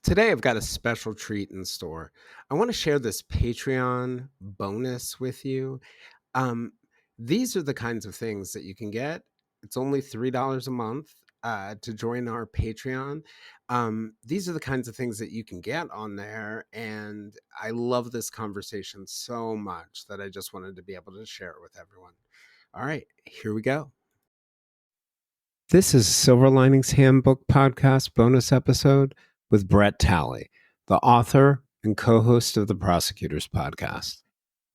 Today, I've got a special treat in store. I want to share this Patreon bonus with you. Um, these are the kinds of things that you can get. It's only $3 a month to join our Patreon. These are the kinds of things that you can get on there. And I love this conversation so much that I just wanted to be able to share it with everyone. All right, here we go. This is Silver Linings Handbook podcast bonus episode with Brett Talley, the author and co-host of the Prosecutors Podcast.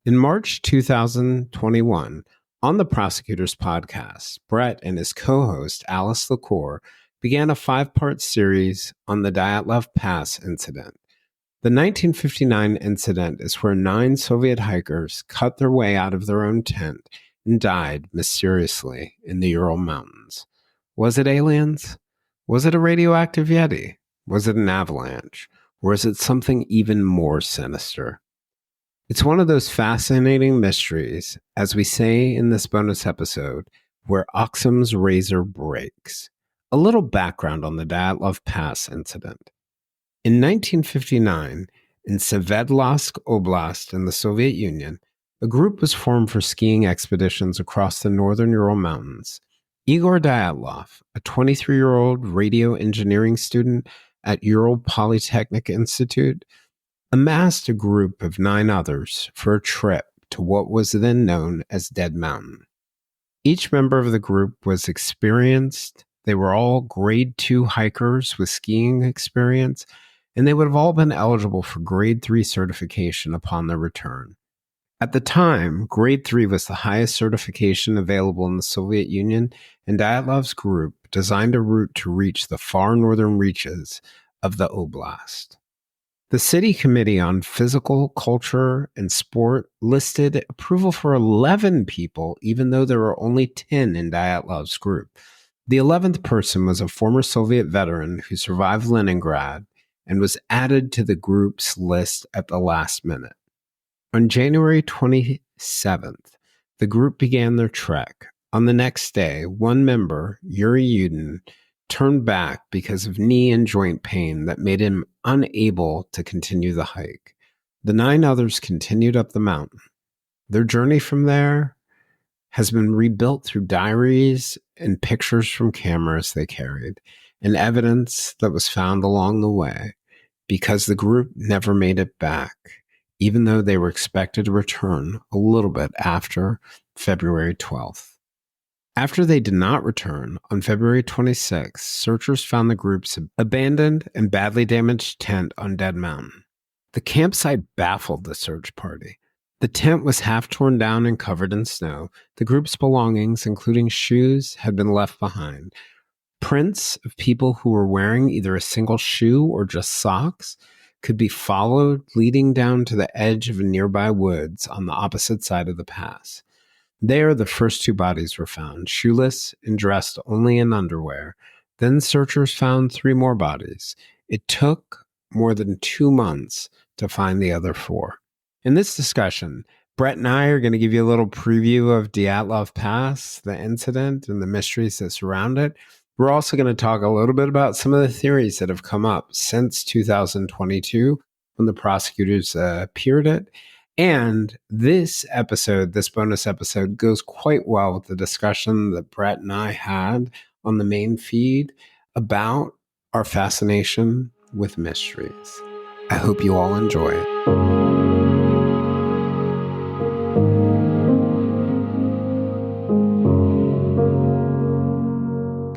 In March 2021, on the Prosecutors Podcast, Brett and his co-host Alice LaCour began a 5-part series on the Dyatlov Pass incident. The 1959 incident is where 9 Soviet hikers cut their way out of their own tent and died mysteriously in the Ural Mountains. Was it aliens? Was it a radioactive Yeti? Was it an avalanche? Or is it something even more sinister? It's one of those fascinating mysteries, as we say in this bonus episode, where Occam's razor breaks. A little background on the Dyatlov Pass incident. In 1959, in Sverdlovsk Oblast in the Soviet Union, a group was formed for skiing expeditions across the northern Ural Mountains. Igor Dyatlov, a 23-year-old radio engineering student at Ural Polytechnic Institute, amassed a group of 9 others for a trip to what was then known as Dead Mountain. Each member of the group was experienced. They were all grade 2 hikers with skiing experience, and they would have all been eligible for grade 3 certification upon their return. At the time, grade 3 was the highest certification available in the Soviet Union, and Dyatlov's group designed a route to reach the far northern reaches of the oblast. The City Committee on Physical, Culture, and Sport listed approval for 11 people, even though there were only 10 in Dyatlov's group. The 11th person was a former Soviet veteran who survived Leningrad and was added to the group's list at the last minute. On January 27th, the group began their trek. On the next day, one member, Yuri Yudin, turned back because of knee and joint pain that made him unable to continue the hike. The 9 others continued up the mountain. Their journey from there has been rebuilt through diaries and pictures from cameras they carried, and evidence that was found along the way, because the group never made it back, even though they were expected to return a little bit after February 12th. After they did not return, on February 26th, searchers found the group's abandoned and badly damaged tent on Dead Mountain. The campsite baffled the search party. The tent was half torn down and covered in snow. The group's belongings, including shoes, had been left behind. Prints of people who were wearing either a single shoe or just socks could be followed, leading down to the edge of a nearby woods on the opposite side of the pass. There, the first 2 bodies were found, shoeless and dressed only in underwear. Then searchers found 3 more bodies. It took more than 2 months to find the other 4. In this discussion, Brett and I are going to give you a little preview of Dyatlov Pass, the incident, and the mysteries that surround it. We're also going to talk a little bit about some of the theories that have come up since 2022 when the prosecutors appeared it. And this episode, this bonus episode, goes quite well with the discussion that Brett and I had on the main feed about our fascination with mysteries. I hope you all enjoy it.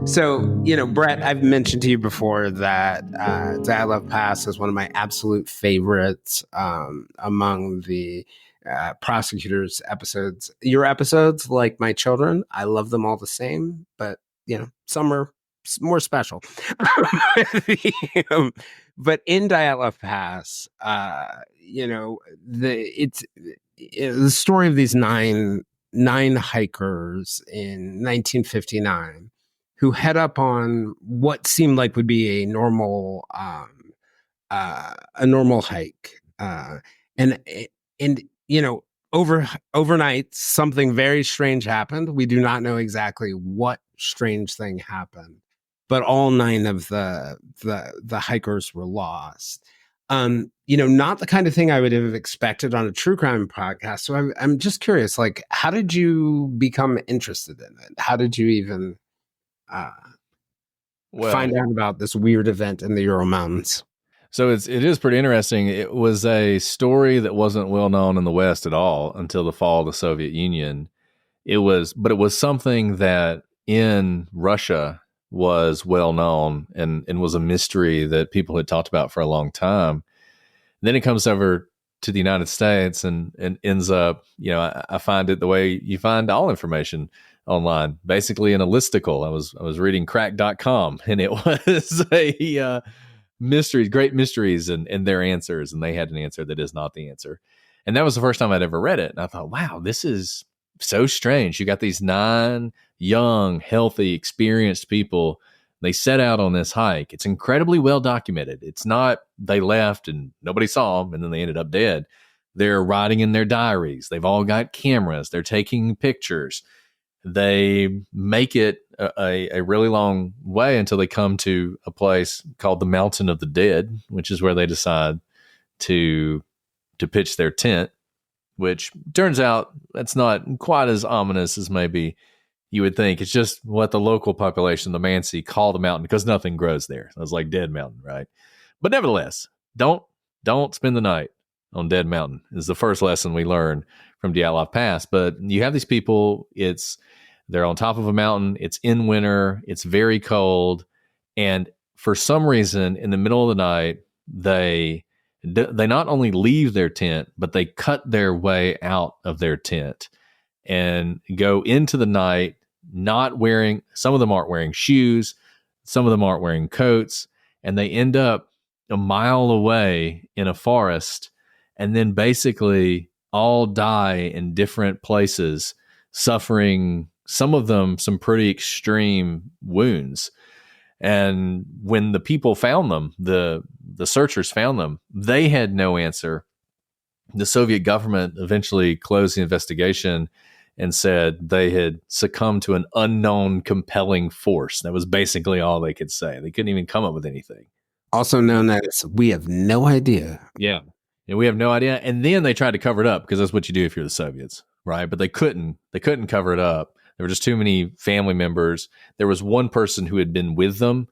So, Brett, I've mentioned to you before that Dyatlov Pass is one of my absolute favorites among the prosecutors episodes. Your episodes, like my children, I love them all the same, but, some are more special. But in Dyatlov Pass, the story of these nine hikers in 1959 who head up on what seemed like would be a normal hike, and overnight something very strange happened. We do not know exactly what strange thing happened, but all 9 of the hikers were lost. Not the kind of thing I would have expected on a true crime podcast. So I'm just curious, like, how did you become interested in it? How did you even find out about this weird event in the Ural Mountains? So it is pretty interesting. It was a story that wasn't well known in the West at all until the fall of the Soviet Union. It was something that in Russia was well known and was a mystery that people had talked about for a long time. Then it comes over to the United States and ends up, I find it the way you find all information online, basically in a listicle. I was reading crack.com, and it was a mysteries, great mysteries and their answers. And they had an answer that is not the answer. And that was the first time I'd ever read it. And I thought, wow, this is so strange. You got these 9 young, healthy, experienced people. They set out on this hike. It's incredibly well documented. It's not they left and nobody saw them and then they ended up dead. They're writing in their diaries. They've all got cameras. They're taking pictures. They make it a really long way until they come to a place called the Mountain of the Dead, which is where they decide to pitch their tent, which turns out that's not quite as ominous as maybe you would think. It's just what the local population, the Mansi, call the mountain because nothing grows there. It was like Dead Mountain, right? But nevertheless, don't spend the night on Dead Mountain is the first lesson we learn from Dyatlov Pass. But you have these people, they're on top of a mountain, it's in winter, it's very cold, and for some reason, in the middle of the night, they not only leave their tent, but they cut their way out of their tent and go into the night some of them aren't wearing shoes, some of them aren't wearing coats, and they end up a mile away in a forest and then basically all die in different places, suffering, some of them, some pretty extreme wounds. And when the people found them, the searchers found them, they had no answer. The Soviet government eventually closed the investigation and said they had succumbed to an unknown compelling force. That was basically all they could say. They couldn't even come up with anything. Also known as, we have no idea. Yeah. And we have no idea. And then they tried to cover it up because that's what you do if you're the Soviets, right? But they couldn't cover it up. There were just too many family members. There was one person who had been with them.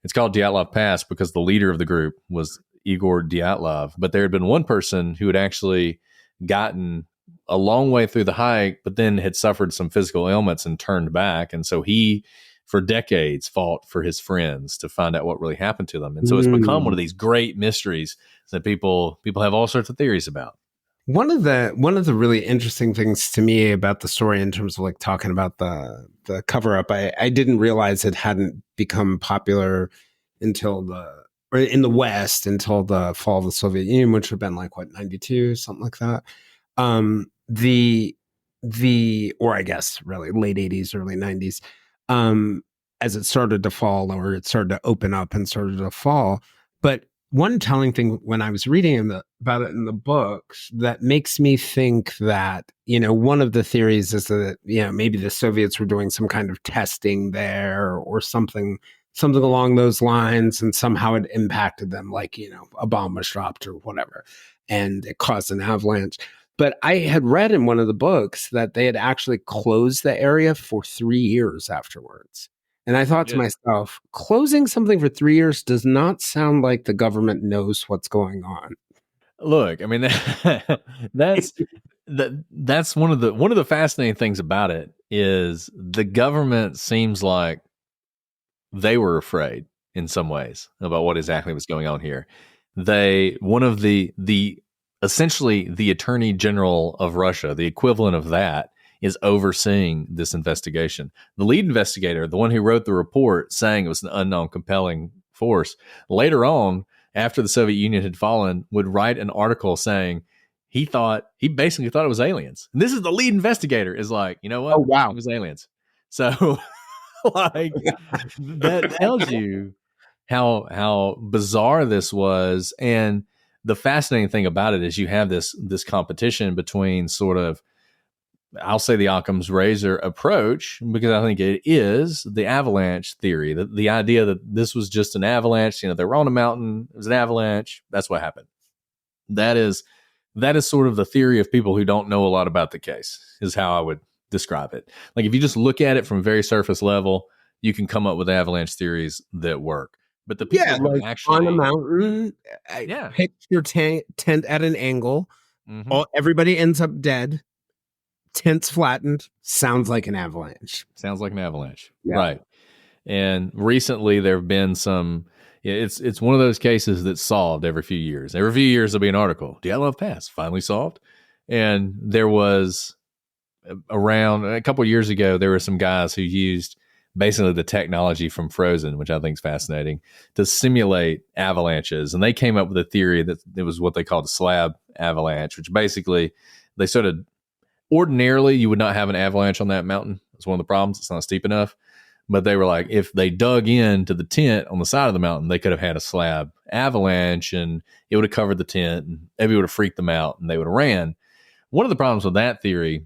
It's called Dyatlov Pass because the leader of the group was Igor Dyatlov. But there had been one person who had actually gotten a long way through the hike, but then had suffered some physical ailments and turned back. And so he, for decades, fought for his friends to find out what really happened to them. And so it's become one of these great mysteries that people have all sorts of theories about. One of the really interesting things to me about the story, in terms of like talking about the cover up, I didn't realize it hadn't become popular in the West until the fall of the Soviet Union, which would have been like 92, something like that. Or I guess really late 80s, early 90s, as it started to fall, or it started to open up and started to fall. But one telling thing when I was reading about it in the books that makes me think that, one of the theories is that, maybe the Soviets were doing some kind of testing there or something along those lines, and somehow it impacted them, like, a bomb was dropped or whatever, and it caused an avalanche. But I had read in one of the books that they had actually closed the area for 3 years afterwards. And I thought to myself, closing something for 3 years does not sound like the government knows what's going on. Look, I mean, that's one of the fascinating things about it is the government seems like they were afraid in some ways about what exactly was going on here. One of the essentially the Attorney General of Russia, the equivalent of that, is overseeing this investigation. The lead investigator, the one who wrote the report saying it was an unknown compelling force, later on, after the Soviet Union had fallen, would write an article saying he basically thought it was aliens. And this is the lead investigator, is like, you know what? Oh, wow. It was aliens. So like that tells you how bizarre this was. And the fascinating thing about it is you have this competition between sort of I'll say the Occam's razor approach, because I think it is the avalanche theory, the idea that this was just an avalanche. They were on a mountain, it was an avalanche. That's what happened. That is sort of the theory of people who don't know a lot about the case, is how I would describe it. Like, if you just look at it from very surface level, you can come up with avalanche theories that work. But the people who like actually on a mountain, pitch your tent at an angle, everybody ends up dead. Tents flattened. Sounds like an avalanche. Yeah. Right. And recently there have been some. It's one of those cases that's solved every few years. Every few years there'll be an article. Dyatlov Pass finally solved. And there was around a couple of years ago, there were some guys who used basically the technology from Frozen, which I think is fascinating, to simulate avalanches. And they came up with a theory that it was what they called a slab avalanche, which basically they sort of. Ordinarily, you would not have an avalanche on that mountain. That's one of the problems. It's not steep enough. But they were like, if they dug into the tent on the side of the mountain, they could have had a slab avalanche, and it would have covered the tent, and maybe it would have freaked them out, and they would have ran. One of the problems with that theory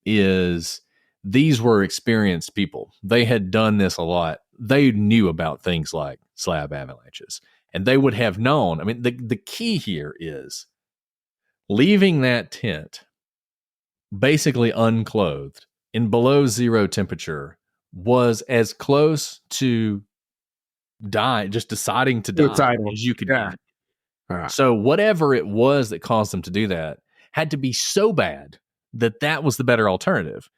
is these were experienced people. They had done this a lot. They knew about things like slab avalanches, and they would have known. I mean, the key here is leaving that tent basically unclothed in below zero temperature was as close to just deciding to die as you could get. Right. So whatever it was that caused them to do that had to be so bad that was the better alternative.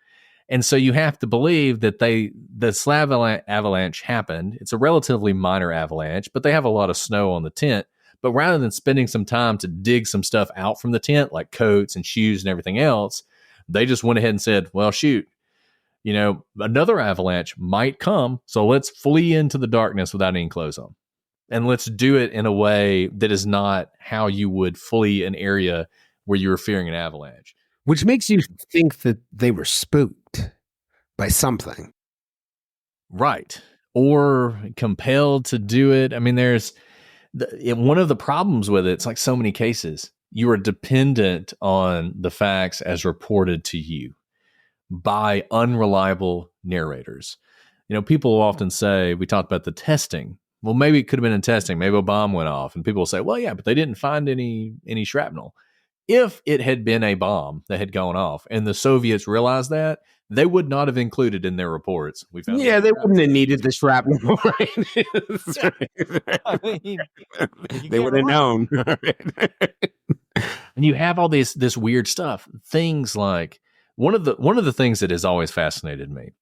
And so you have to believe that the slab avalanche happened. It's a relatively minor avalanche, but they have a lot of snow on the tent. But rather than spending some time to dig some stuff out from the tent, like coats and shoes and everything else, they just went ahead and said, well, shoot, another avalanche might come, so let's flee into the darkness without any clothes on. And let's do it in a way that is not how you would flee an area where you were fearing an avalanche. Which makes you think that they were spooked by something. Right. Or compelled to do it. I mean, there's one of the problems with it, it's like so many cases. You are dependent on the facts as reported to you by unreliable narrators. People will often say, we talked about the testing. Well, maybe it could have been in testing. Maybe a bomb went off. And people will say, well, yeah, but they didn't find any shrapnel. If it had been a bomb that had gone off and the Soviets realized that, they would not have included in their reports. They wouldn't have needed the shrapnel. Right? I mean, they would have known. And you have all this weird stuff. Things like one of the things that has always fascinated me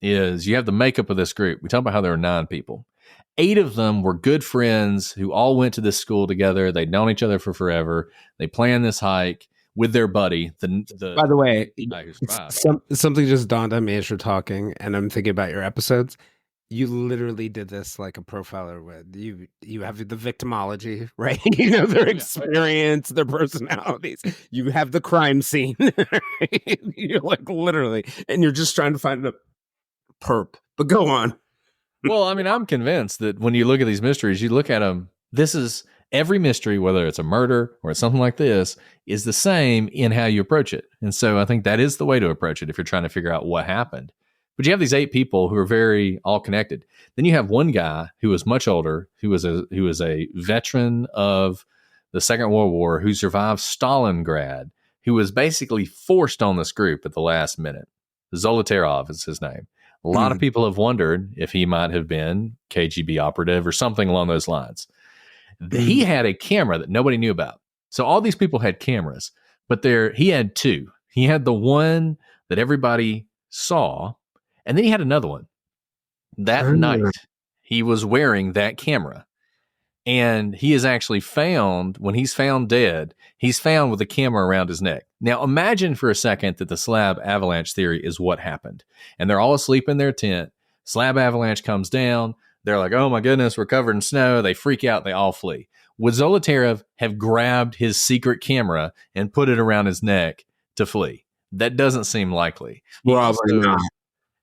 is you have the makeup of this group. We talk about how there are 9 people. 8 of them were good friends who all went to this school together. They'd known each other for forever. They planned this hike with their buddy. By the way, something just dawned on me as you're talking, and I'm thinking about your episodes. You literally did this like a profiler would. You have the victimology, right? Their experience, their personalities. You have the crime scene. Right? You're like literally, and you're just trying to find a perp. But go on. Well, I mean, I'm convinced that when you look at these mysteries, you look at them, this is every mystery, whether it's a murder or it's something like this, is the same in how you approach it. And so I think that is the way to approach it if you're trying to figure out what happened. But you have these 8 people who are very all connected. Then you have one guy who was much older, who was a veteran of the Second World War, who survived Stalingrad, who was basically forced on this group at the last minute. Zolotarov is his name. A lot of people have wondered if he might have been KGB operative or something along those lines. He had a camera that nobody knew about. So all these people had cameras, but he had 2. He had the one that everybody saw, and then he had another one. That night, he was wearing that camera. And he is actually found, when he's found dead, he's found with a camera around his neck. Now, imagine for a second that the slab avalanche theory is what happened. And they're all asleep in their tent. Slab avalanche comes down. They're like, oh my goodness, we're covered in snow. They freak out. They all flee. Would Zolotarev have grabbed his secret camera and put it around his neck to flee? That doesn't seem likely.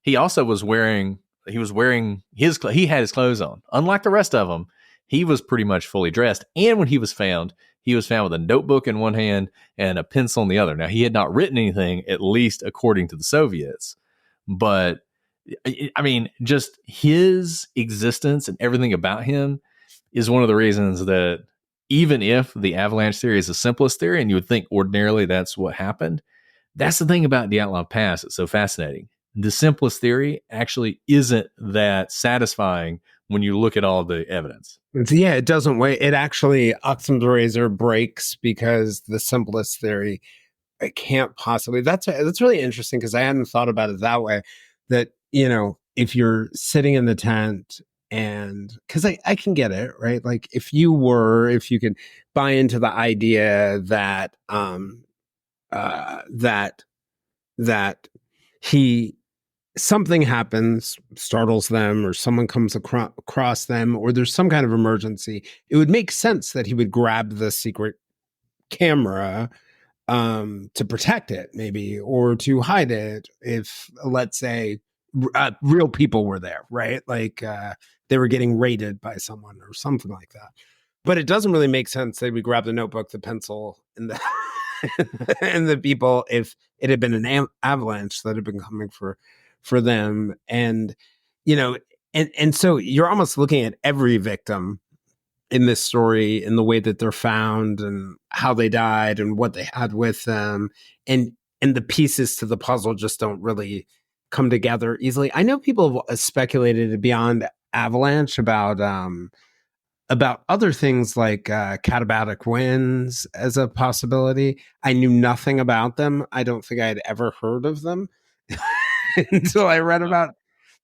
He also was wearing he had his clothes on. Unlike the rest of them, he was pretty much fully dressed. And when he was found with a notebook in one hand and a pencil in the other. Now, he had not written anything, at least according to the Soviets. But I mean, just his existence and everything about him is one of the reasons that even if the avalanche theory is the simplest theory, and you would think ordinarily that's what happened, that's the thing about Dyatlov Pass. It's so fascinating. The simplest theory actually isn't that satisfying when you look at all the evidence. Yeah, it doesn't weigh. It actually, Occam's razor breaks because the simplest theory, it can't possibly. That's really interesting because I hadn't thought about it that way. That, if you're sitting in the tent and because I can get it, right? Like if you could buy into the idea that that something happens, startles them, or someone comes across them, or there's some kind of emergency, it would make sense that he would grab the secret camera to protect it, maybe, or to hide it if, let's say, real people were there, right? Like they were getting raided by someone or something like that. But it doesn't really make sense they would grab the notebook, the pencil, and the and the people if it had been an avalanche that had been coming for them. And and so you're almost looking at every victim in this story in the way that they're found and how they died and what they had with them, and the pieces to the puzzle just don't really come together easily. I know people have speculated beyond avalanche about other things like katabatic winds as a possibility. I knew nothing about them. I don't think I had ever heard of them until I read about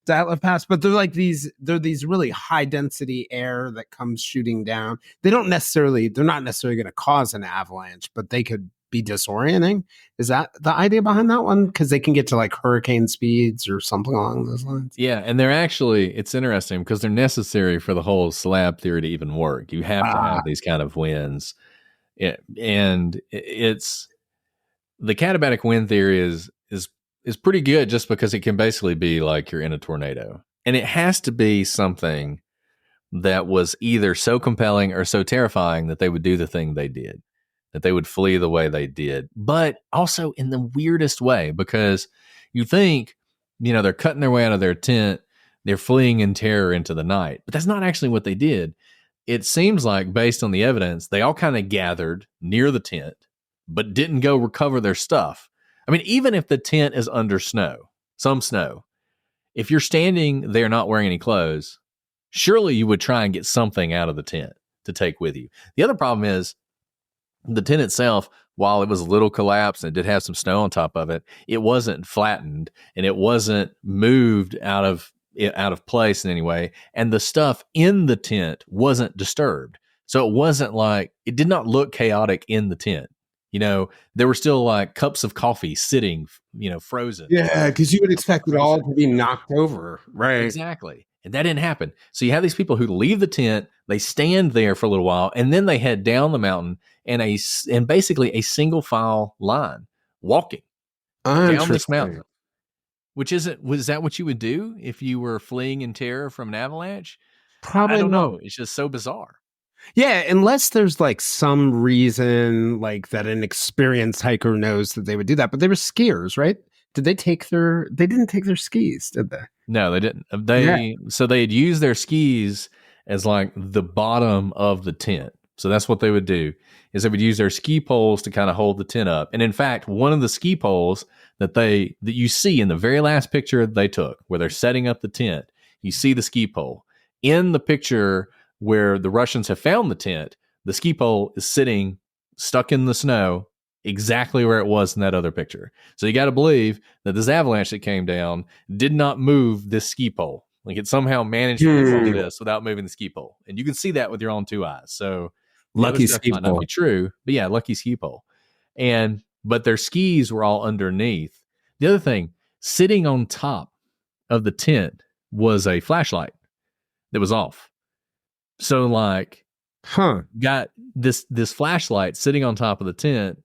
Dyatlov Pass. But they're these really high density air that comes shooting down. They're not necessarily going to cause an avalanche, but they could be disorienting. Is that the idea behind that one? Because they can get to like hurricane speeds or something along those lines. Yeah, and it's interesting because they're necessary for the whole slab theory to even work. You have to have these kind of winds. And it's the katabatic wind theory is pretty good just because it can basically be like you're in a tornado. And it has to be something that was either so compelling or so terrifying that they would do the thing they did, that they would flee the way they did, but also in the weirdest way, because you think, they're cutting their way out of their tent, they're fleeing in terror into the night, but that's not actually what they did. It seems like, based on the evidence, they all kind of gathered near the tent, but didn't go recover their stuff. I mean, even if the tent is under some snow, if you're standing there not wearing any clothes, surely you would try and get something out of the tent to take with you. The other problem is the tent itself, while it was a little collapsed and it did have some snow on top of it, it wasn't flattened and it wasn't moved out of place in any way. And the stuff in the tent wasn't disturbed. So it did not look chaotic in the tent. There were still like cups of coffee sitting, frozen. Yeah, because you would expect it all to be knocked over, right? Exactly. And that didn't happen. So you have these people who leave the tent, they stand there for a little while, and then they head down the mountain and basically a single file line walking down this mountain. Was that what you would do if you were fleeing in terror from an avalanche? Probably I don't not. know. It's just so bizarre. Yeah, unless there's like some reason like that an experienced hiker knows that they would do that. But they were skiers, right? They didn't take their skis, did they? No, they didn't. So they had used their skis as like the bottom of the tent. So that's what they would do, is they would use their ski poles to kind of hold the tent up. And in fact, one of the ski poles that you see in the very last picture they took, where they're setting up the tent, you see the ski pole. In the picture where the Russians have found the tent, the ski pole is sitting stuck in the snow exactly where it was in that other picture. So you got to believe that this avalanche that came down did not move this ski pole. Like it somehow managed to do all of this without moving the ski pole. And you can see that with your own two eyes. So lucky ski might not be true, but yeah, lucky ski pole. But their skis were all underneath. The other thing, sitting on top of the tent was a flashlight that was off. So like, got this flashlight sitting on top of the tent.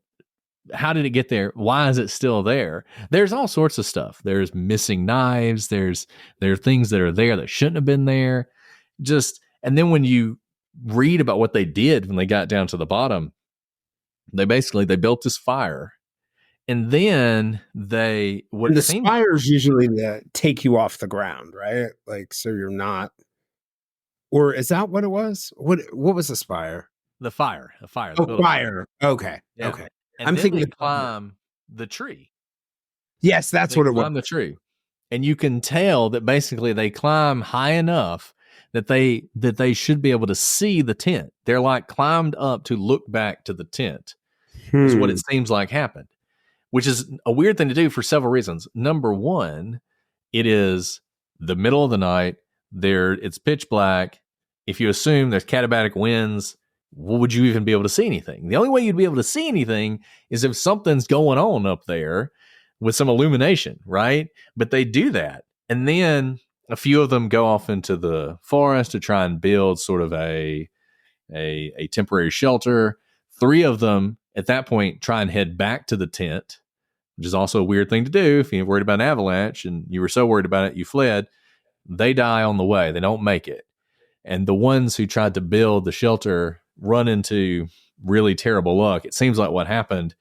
How did it get there? Why is it still there? There's all sorts of stuff. There's missing knives. There are things that are there that shouldn't have been there. And then when you read about what they did when they got down to the bottom, they built this fire, and then And the spires usually take you off the ground, right? Like, so you're not, or is that what it was? What was the spire? the fire, a fire. Oh, fire. Okay. Yeah. Okay. And I'm then thinking they climb the tree. Yes, that's They what it was. climb the tree. And you can tell that basically they climb high enough that they should be able to see the tent. They're like climbed up to look back to the tent, is what it seems like happened, which is a weird thing to do for several reasons. Number one, it is the middle of the night. It's pitch black. If you assume there's katabatic winds, would you even be able to see anything? The only way you'd be able to see anything is if something's going on up there with some illumination, right? But they do that. And then a few of them go off into the forest to try and build sort of a temporary shelter. 3 of them at that point try and head back to the tent, which is also a weird thing to do if you're worried about an avalanche and you were so worried about it, you fled. They die on the way. They don't make it. And the ones who tried to build the shelter run into really terrible luck. It seems like what happened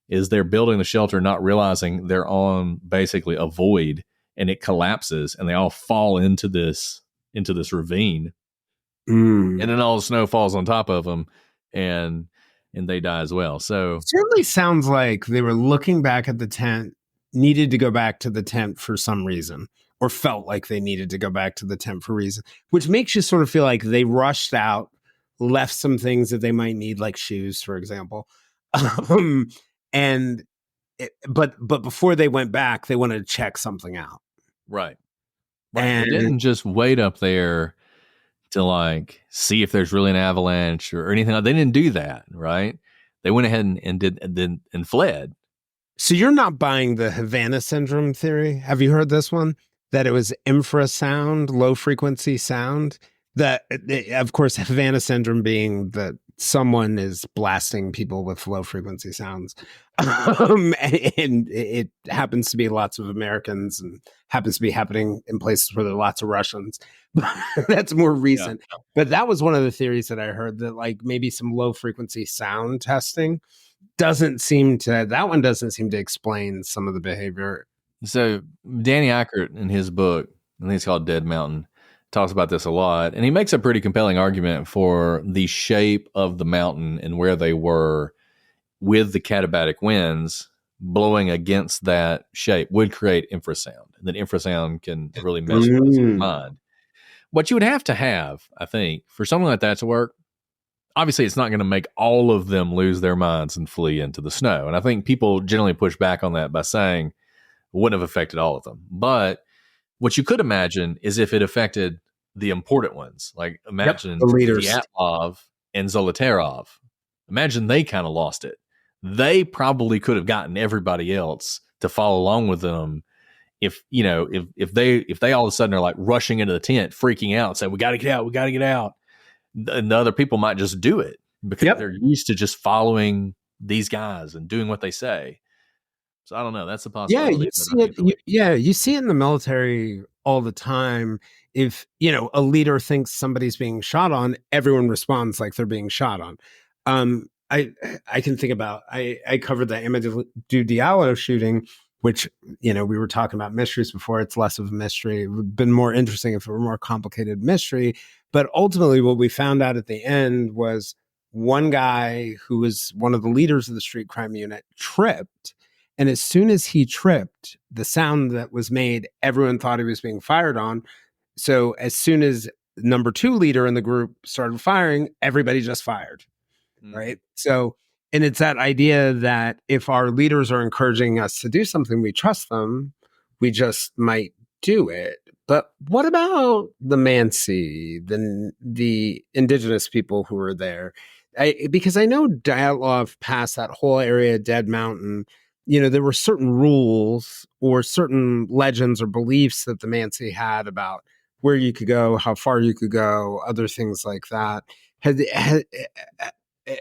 is they're building the shelter, not realizing they're on basically a void, and it collapses and they all fall into this ravine. And then all the snow falls on top of them and they die as well. So it certainly sounds like they were looking back at the tent, needed to go back to the tent for some reason, or felt like they needed to go back to the tent for a reason, which makes you sort of feel like they rushed out, left some things that they might need, like shoes, for example. But before they went back, they wanted to check something out. Right. And they didn't just wait up there to like see if there's really an avalanche or anything. They didn't do that, right? They went ahead and fled. So you're not buying the Havana syndrome theory? Have you heard this one? That it was infrasound, low frequency sound. That, of course, Havana syndrome being that someone is blasting people with low frequency sounds. And it happens to be lots of Americans and happens to be happening in places where there are lots of Russians. That's more recent. Yeah. But that was one of the theories that I heard, that like maybe some low frequency sound testing doesn't seem to explain some of the behavior. So Danny Ackert in his book, I think it's called Dead Mountain, talks about this a lot. And he makes a pretty compelling argument for the shape of the mountain and where they were with the katabatic winds blowing against that shape would create infrasound. And then infrasound can really mess with your mind. What you would have to have, I think, for something like that to work, obviously it's not going to make all of them lose their minds and flee into the snow. And I think people generally push back on that by saying it wouldn't have affected all of them. But what you could imagine is if it affected the important ones, like imagine the leaders, Dyatlov and Zolotarov. Imagine they kind of lost it. They probably could have gotten everybody else to follow along with them. If they all of a sudden are like rushing into the tent, freaking out, saying, we got to get out. And the other people might just do it because they're used to just following these guys and doing what they say. So I don't know. That's a possibility. Yeah, you see it. You see it in the military all the time. If a leader thinks somebody's being shot on, everyone responds like they're being shot on. I can think about. I covered the Amadou Diallo shooting, which we were talking about mysteries before. It's less of a mystery. It would have been more interesting if it were a more complicated mystery. But ultimately, what we found out at the end was one guy who was one of the leaders of the street crime unit tripped. And as soon as he tripped, the sound that was made, everyone thought he was being fired on. So as soon as number 2 leader in the group started firing, everybody just fired, right? So, and it's that idea that if our leaders are encouraging us to do something, we trust them, we just might do it. But what about the Mansi, the indigenous people who were there? Because I know Dyatlov Pass, that whole area, Dead Mountain, there were certain rules or certain legends or beliefs that the Mansi had about where you could go, how far you could go, other things like that.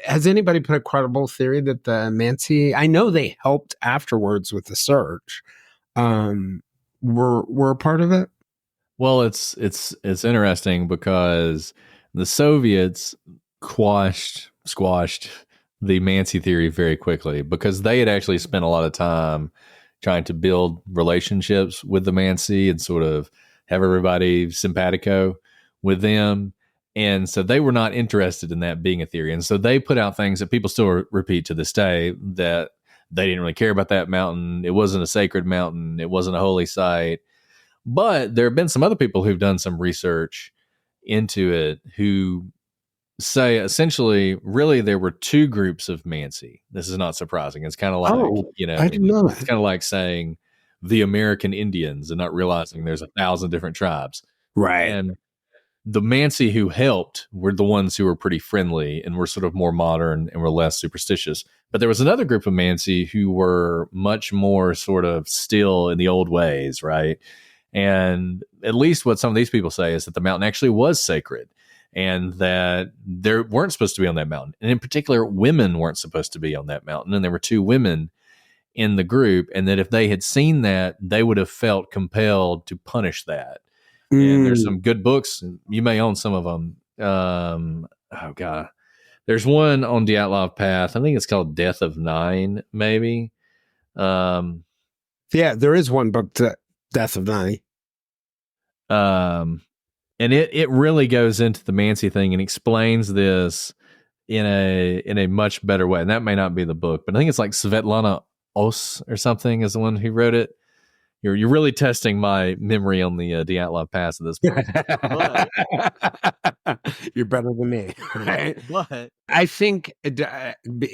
Has anybody put a credible theory that the Mansi, I know they helped afterwards with the search, were a part of it? Well, it's interesting because The Soviets squashed the Mansi theory very quickly because they had actually spent a lot of time trying to build relationships with the Mansi and sort of have everybody simpatico with them. And so they were not interested in that being a theory. And so they put out things that people still repeat to this day, that they didn't really care about that mountain. It wasn't a sacred mountain. It wasn't a holy site. But there have been some other people who've done some research into it who say essentially, really, there were two groups of Mansi. This is not surprising. It's kind of like, I didn't know it's kind of like saying the American Indians and not realizing there's 1,000 different tribes. Right. And the Mansi who helped were the ones who were pretty friendly and were sort of more modern and were less superstitious. But there was another group of Mansi who were much more sort of still in the old ways, right? And at least what some of these people say is that the mountain actually was sacred and that they weren't supposed to be on that mountain. And in particular, women weren't supposed to be on that mountain. And there were two women in the group. And that if they had seen that, they would have felt compelled to punish that. And there's some good books. You may own some of them. Oh, God. There's one on Dyatlov Pass. I think it's called Death of Nine, maybe. Yeah, there is one book, Death of Nine. And it really goes into the Mansi thing and explains this in a much better way. And that may not be the book, but I think it's like Svetlana Os or something is the one who wrote it. You're really testing my memory on the Dyatlov Pass at this point. You're better than me. Right? But I think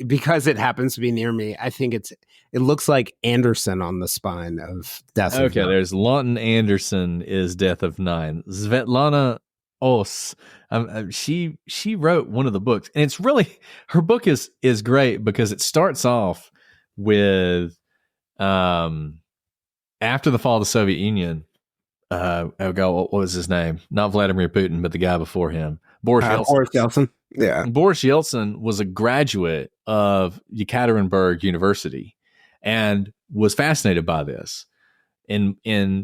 because it happens to be near me, I think it looks like Anderson on the spine of Death of Nine. There's Lawton Anderson is Death of Nine. Svetlana Os, she wrote one of the books, and it's really, her book is great because it starts off with after the fall of the Soviet Union. What was his name? Not Vladimir Putin, but the guy before him, Boris Yeltsin. Boris Yeltsin. Yeah, Boris Yeltsin was a graduate of Yekaterinburg University and was fascinated by this and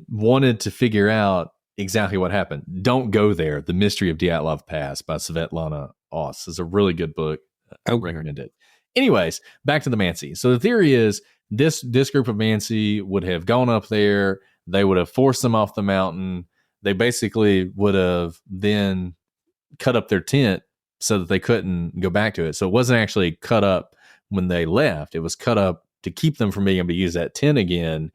wanted to figure out exactly what happened. Don't Go There: The Mystery of Dyatlov Pass by Svetlana Os is a really good book. I recommend it. Anyways, back to the Mansi. So the theory is this group of Mansi would have gone up there. They would have forced them off the mountain. They basically would have then cut up their tent so that they couldn't go back to it. So it wasn't actually cut up when they left. It was cut up to keep them from being able to use that tent again.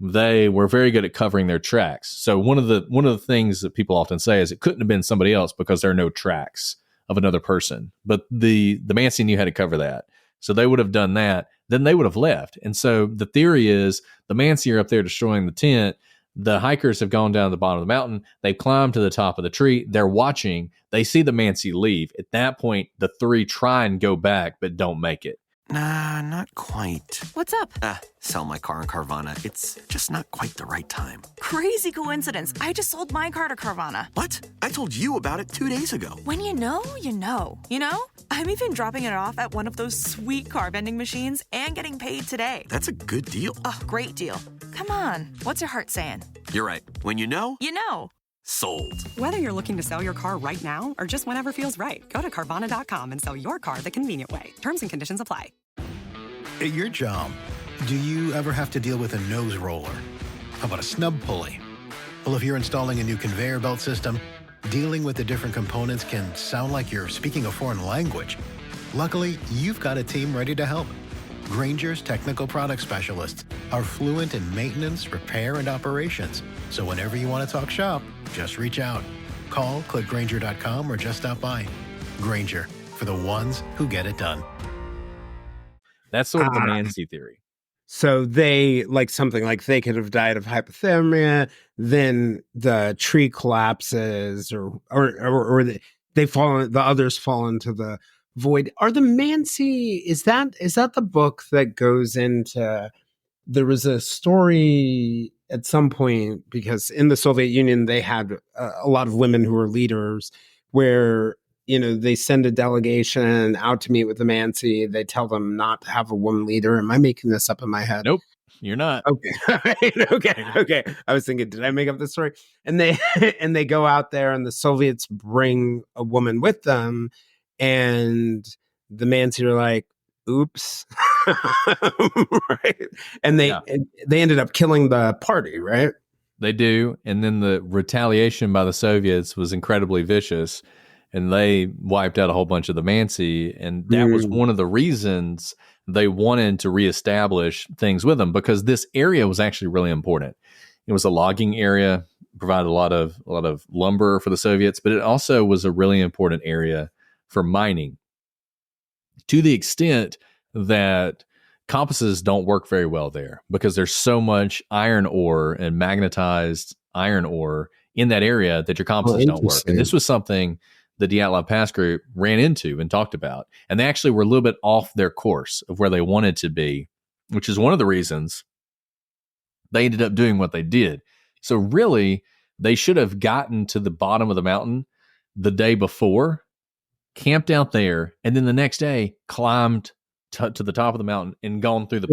They were very good at covering their tracks. So one of the things that people often say is it couldn't have been somebody else because there are no tracks of another person. But the Mansi knew how to cover that. So they would have done that. Then they would have left. And so the theory is the Mansi are up there destroying the tent. The hikers have gone down to the bottom of the mountain. They've climbed to the top of the tree. They're watching. They see the Mansi leave. At that point, the three try and go back, but don't make it. Nah, not quite. What's up? Sell my car in Carvana. It's just not quite the right time. Crazy coincidence. I just sold my car to Carvana. What? I told you about it 2 days ago. When you know, you know. You know? I'm even dropping it off at one of those sweet car vending machines and getting paid today. That's a good deal. Oh, great deal. Come on. What's your heart saying? You're right. When you know... You know. Sold. Whether you're looking to sell your car right now or just whenever feels right, go to Carvana.com and sell your car the convenient way. Terms and conditions apply. At your job, do you ever have to deal with a nose roller? How about a snub pulley? Well, if you're installing a new conveyor belt system, dealing with the different components can sound like you're speaking a foreign language. Luckily, you've got a team ready to help. Grainger's technical product specialists are fluent in maintenance, repair, and operations. So whenever you want to talk shop, just reach out. Call, click Grainger.com, or just stop by. Grainger, for the ones who get it done. That's sort of the Mansi theory. So they, like something like they could have died of hypothermia, then the tree collapses, or they fall, the others fall into the void. Are the Mansi, is that the book that goes into, there was a story at some point, because in the Soviet Union, they had a lot of women who were leaders, where, you know, they send a delegation out to meet with the Mansi. They tell them not to have a woman leader. Am I making this up in my head? Nope. You're not. Okay. Okay. I was thinking, did I make up the story? And they and they go out there, and the Soviets bring a woman with them, and the Mansi are like, "Oops," right? And they ended up killing the party, right? They do, and then the retaliation by the Soviets was incredibly vicious, and they wiped out a whole bunch of the Mansi, and that was one of the reasons they wanted to reestablish things with them, because this area was actually really important. It was a logging area, provided a lot of lumber for the Soviets, but it also was a really important area for mining, to the extent that compasses don't work very well there because there's so much iron ore and magnetized iron ore in that area that your compasses don't work. And this was something the Dyatlov Pass group ran into and talked about. And they actually were a little bit off their course of where they wanted to be, which is one of the reasons they ended up doing what they did. So really, they should have gotten to the bottom of the mountain the day before, camped out there, and then the next day climbed to the top of the mountain and gone through the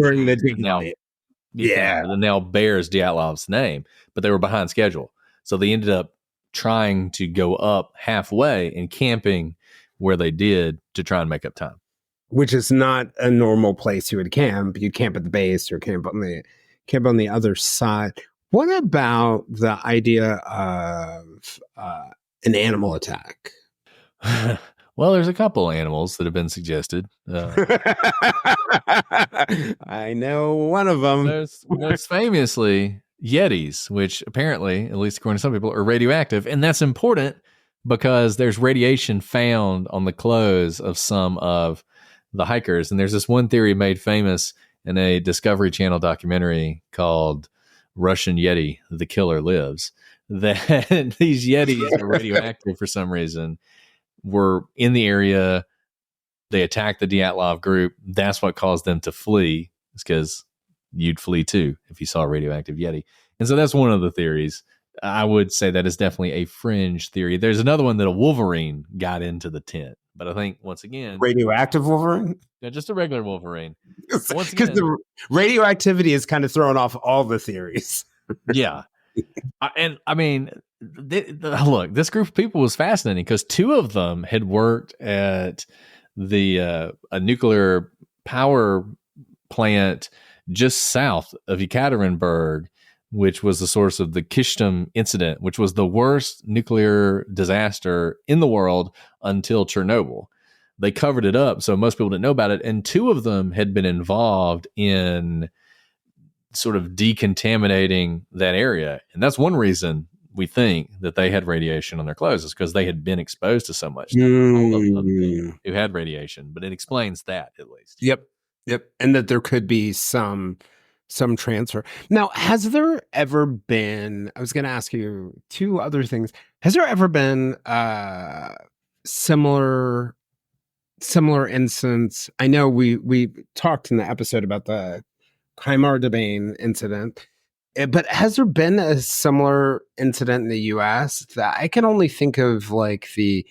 that now bears Dyatlov's name, but they were behind schedule. So they ended up trying to go up halfway and camping where they did to try and make up time. Which is not a normal place you would camp. You'd camp at the base or camp on the other side. What about the idea of an animal attack? Well, there's a couple animals that have been suggested. I know one of them. There's famously Yetis, which apparently, at least according to some people, are radioactive. And that's important because there's radiation found on the clothes of some of the hikers. And there's this one theory made famous in a Discovery Channel documentary called Russian Yeti, The Killer Lives, that these Yetis are radioactive for some reason. Were in the area, they attacked the Dyatlov group. That's what caused them to flee. It's because you'd flee too if you saw a radioactive Yeti. And so that's one of the theories. I would say that is definitely a fringe theory. There's another one that a Wolverine got into the tent. But I think, once again... Radioactive Wolverine? Yeah, just a regular Wolverine. Because the radioactivity is kind of throwing off all the theories. Yeah. And I mean... look, this group of people was fascinating because two of them had worked at a nuclear power plant just south of Yekaterinburg, which was the source of the Kishtim incident, which was the worst nuclear disaster in the world until Chernobyl. They covered it up, so most people didn't know about it. And two of them had been involved in sort of decontaminating that area. And that's one reason we think that they had radiation on their clothes, is because they had been exposed to so much. All of them who had radiation, but it explains that at least. Yep. And that there could be some transfer. Now, has there ever been, I was going to ask you two other things. Has there ever been similar instance? I know we talked in the episode about the Kaimar-Debane incident. But has there been a similar incident in the U.S.? That I can only think of, like the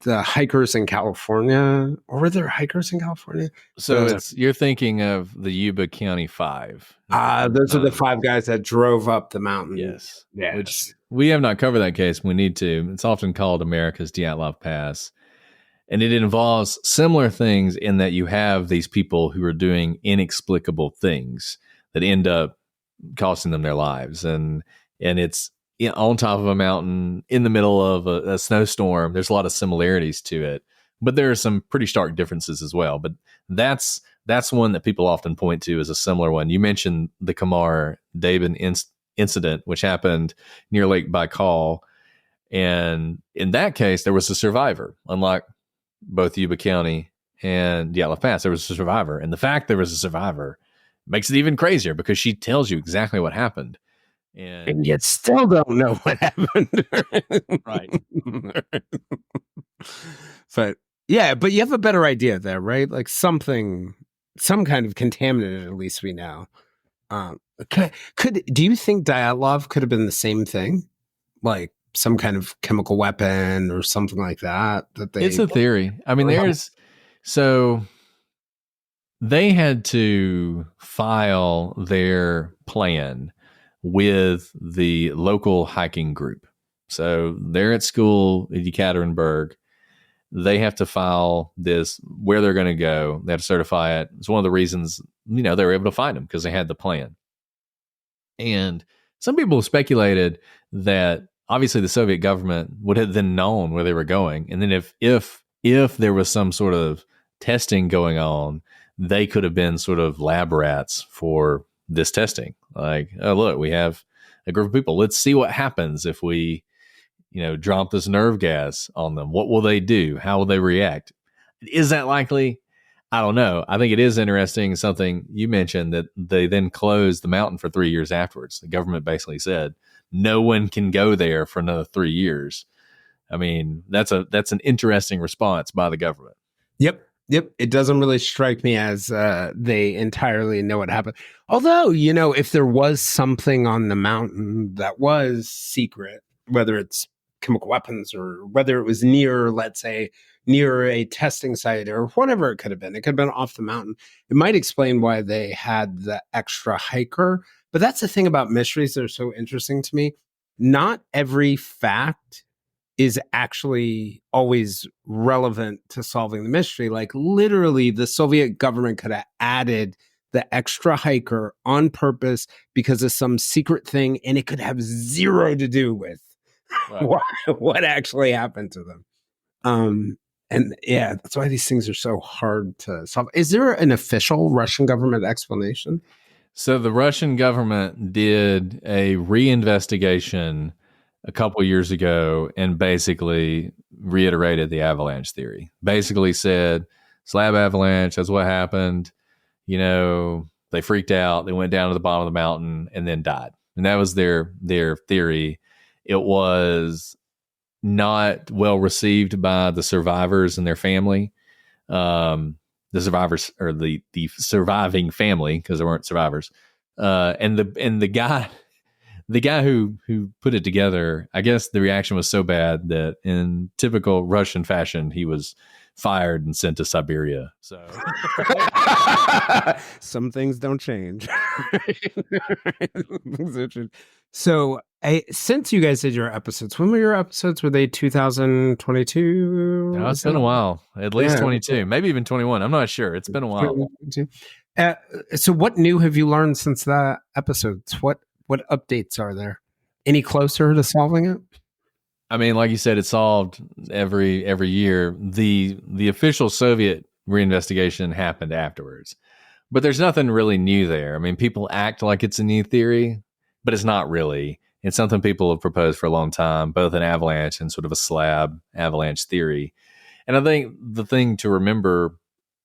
hikers in California, or were there hikers in California? So you're thinking of the Yuba County Five. Those are the five guys that drove up the mountain. Yes. Which we have not covered that case. We need to. It's often called America's Dyatlov Pass. And it involves similar things in that you have these people who are doing inexplicable things that end up costing them their lives. And it's on top of a mountain in the middle of a snowstorm. There's a lot of similarities to it, but there are some pretty stark differences as well. But that's one that people often point to as a similar one. You mentioned the Kaimar-Debane incident, which happened near Lake Baikal. And in that case, there was a survivor, unlike both Yuba County and Dyatlov Pass. There was a survivor. And the fact there was a survivor makes it even crazier because she tells you exactly what happened. And you still don't know what happened. Right. But you have a better idea there, right? Like some kind of contaminant, at least we know. Do you think Dyatlov could have been the same thing? Like some kind of chemical weapon or something like that? It's a theory. I mean, they had to file their plan with the local hiking group. So they're at school in Yekaterinburg. They have to file this, where they're going to go. They have to certify it. It's one of the reasons, they were able to find them, because they had the plan. And some people speculated that obviously the Soviet government would have then known where they were going. And then if there was some sort of testing going on, they could have been sort of lab rats for this testing. Like, oh, look, we have a group of people. Let's see what happens if we, drop this nerve gas on them. What will they do? How will they react? Is that likely? I don't know. I think it is interesting, something you mentioned, that they then closed the mountain for 3 years afterwards. The government basically said no one can go there for another 3 years. I mean, that's an interesting response by the government. Yep. It doesn't really strike me as they entirely know what happened. Although, if there was something on the mountain that was secret, whether it's chemical weapons or whether it was near, let's say, near a testing site or whatever it could have been off the mountain, it might explain why they had the extra hiker. But that's the thing about mysteries that are so interesting to me. Not every fact is actually always relevant to solving the mystery. Like, literally, the Soviet government could have added the extra hiker on purpose because of some secret thing, and it could have zero to do with what actually happened to them. And yeah, that's why these things are so hard to solve. Is there an official Russian government explanation? So the Russian government did a reinvestigation a couple years ago and basically reiterated the avalanche theory. Basically said, slab avalanche, that's what happened. They freaked out. They went down to the bottom of the mountain and then died. And that was their theory. It was not well received by the survivors and their family. The survivors, or the surviving family, because there weren't survivors. And the guy who put it together, I guess the reaction was so bad that in typical Russian fashion, he was fired and sent to Siberia. So some things don't change. So since you guys did your episodes, when were your episodes? Were they 2022? No, it's been a while. At least 22, maybe even 21. I'm not sure. It's been a while. So what new have you learned since that episodes? What updates are there? Any closer to solving it? I mean, like you said, it's solved every year. The official Soviet reinvestigation happened afterwards, but there's nothing really new there. I mean, people act like it's a new theory, but it's not really. It's something people have proposed for a long time, both an avalanche and sort of a slab avalanche theory. And I think the thing to remember,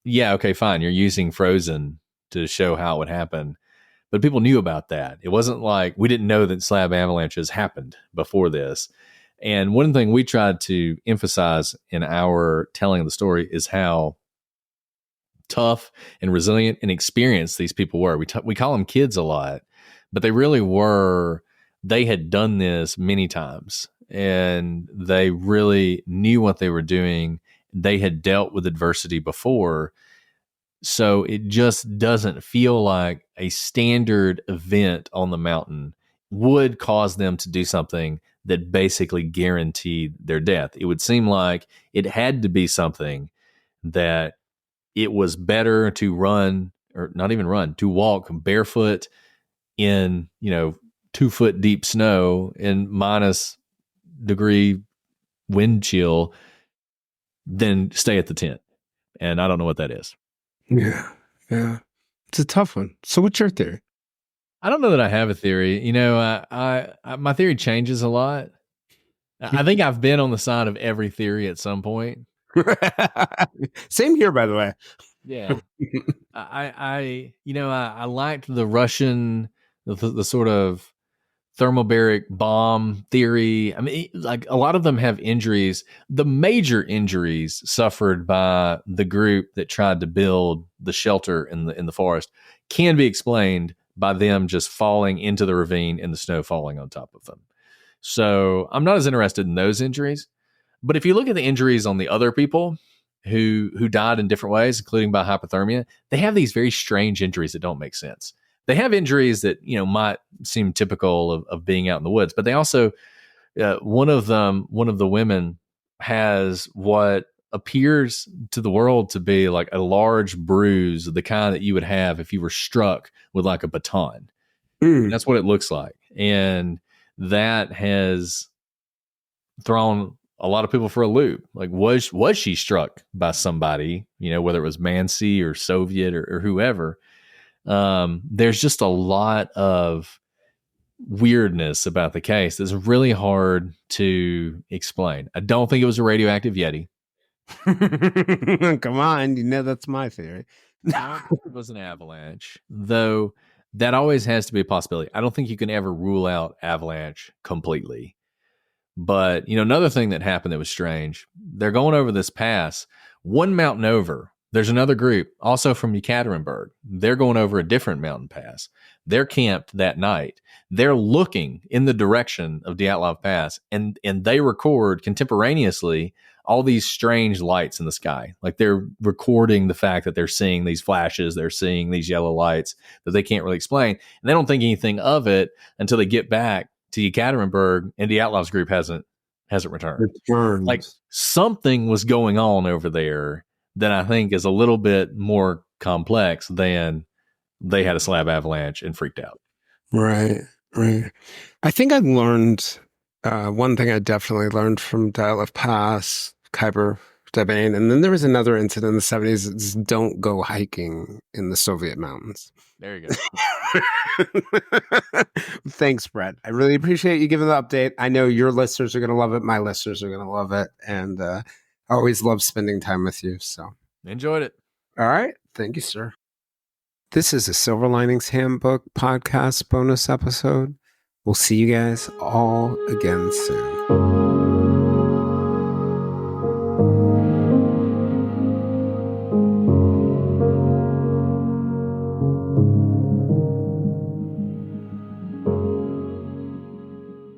okay, fine, you're using frozen to show how it would happen, but people knew about that. It wasn't like we didn't know that slab avalanches happened before this. And one thing we tried to emphasize in our telling of the story is how tough and resilient and experienced these people were. We call them kids a lot, but they really were. They had done this many times, and they really knew what they were doing. They had dealt with adversity before. So it just doesn't feel like a standard event on the mountain would cause them to do something that basically guaranteed their death. It would seem like it had to be something that it was better to run, or not even run, to walk barefoot in, 2 foot deep snow in -degree wind chill than stay at the tent. And I don't know what that is. Yeah. It's a tough one. So what's your theory? I don't know that I have a theory. I my theory changes a lot. I think I've been on the side of every theory at some point. Same here, by the way. Yeah. I liked the Russian, the sort of thermobaric bomb theory. I mean, like, a lot of them have injuries. The major injuries suffered by the group that tried to build the shelter in the forest can be explained by them just falling into the ravine and the snow falling on top of them. So I'm not as interested in those injuries. But if you look at the injuries on the other people, who died in different ways, including by hypothermia, they have these very strange injuries that don't make sense. They have injuries that, might seem typical of being out in the woods, but they also, one of the women has what appears to the world to be like a large bruise, the kind that you would have if you were struck with like a baton. And that's what it looks like. And that has thrown a lot of people for a loop. Like, was she struck by somebody, whether it was Mansi or Soviet or whoever? There's just a lot of weirdness about the case that's really hard to explain. I don't think it was a radioactive Yeti. Come on, that's my theory. It was an avalanche, though. That always has to be a possibility. I don't think you can ever rule out avalanche completely. But, another thing that happened that was strange, they're going over this pass, one mountain over. There's another group also from Yekaterinburg. They're going over a different mountain pass. They're camped that night. They're looking in the direction of Dyatlov Pass, and they record contemporaneously all these strange lights in the sky. Like, they're recording the fact that they're seeing these flashes, they're seeing these yellow lights that they can't really explain. And they don't think anything of it until they get back to Yekaterinburg, and Dyatlov's group hasn't returned. Like, something was going on over there that I think is a little bit more complex than they had a slab avalanche and freaked out. Right. I think I learned one thing I definitely learned from Dyatlov Pass, Khyber Dabain, and then there was another incident in the 70s. It's don't go hiking in the Soviet mountains. There you go. Thanks, Brett. I really appreciate you giving the update. I know your listeners are going to love it. My listeners are going to love it. And I always love spending time with you. So enjoyed it. All right. Thank you, sir. This is a Silver Linings Handbook podcast bonus episode. We'll see you guys all again soon.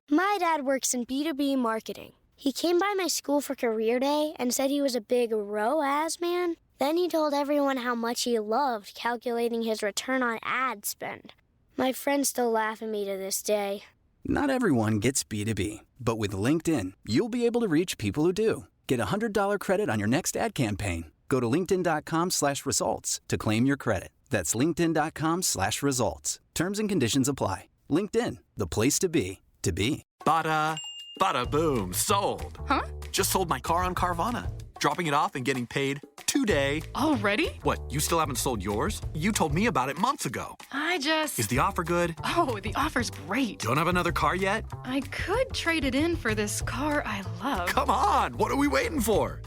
My dad works in B2B marketing. He came by my school for career day and said he was a big ROAS man. Then he told everyone how much he loved calculating his return on ad spend. My friends still laugh at me to this day. Not everyone gets B2B, but with LinkedIn, you'll be able to reach people who do. Get a $100 credit on your next ad campaign. Go to linkedin.com/results to claim your credit. That's linkedin.com/results. Terms and conditions apply. LinkedIn, the place to be, to be. Bada, bada boom, sold. Huh? Just sold my car on Carvana. Dropping it off and getting paid today. Already? What, you still haven't sold yours? You told me about it months ago. Is the offer good? Oh, the offer's great. Don't have another car yet? I could trade it in for this car I love. Come on, what are we waiting for?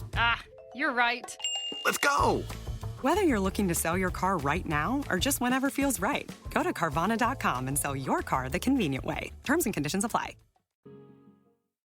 You're right. Let's go. Whether you're looking to sell your car right now or just whenever feels right, go to Carvana.com and sell your car the convenient way. Terms and conditions apply.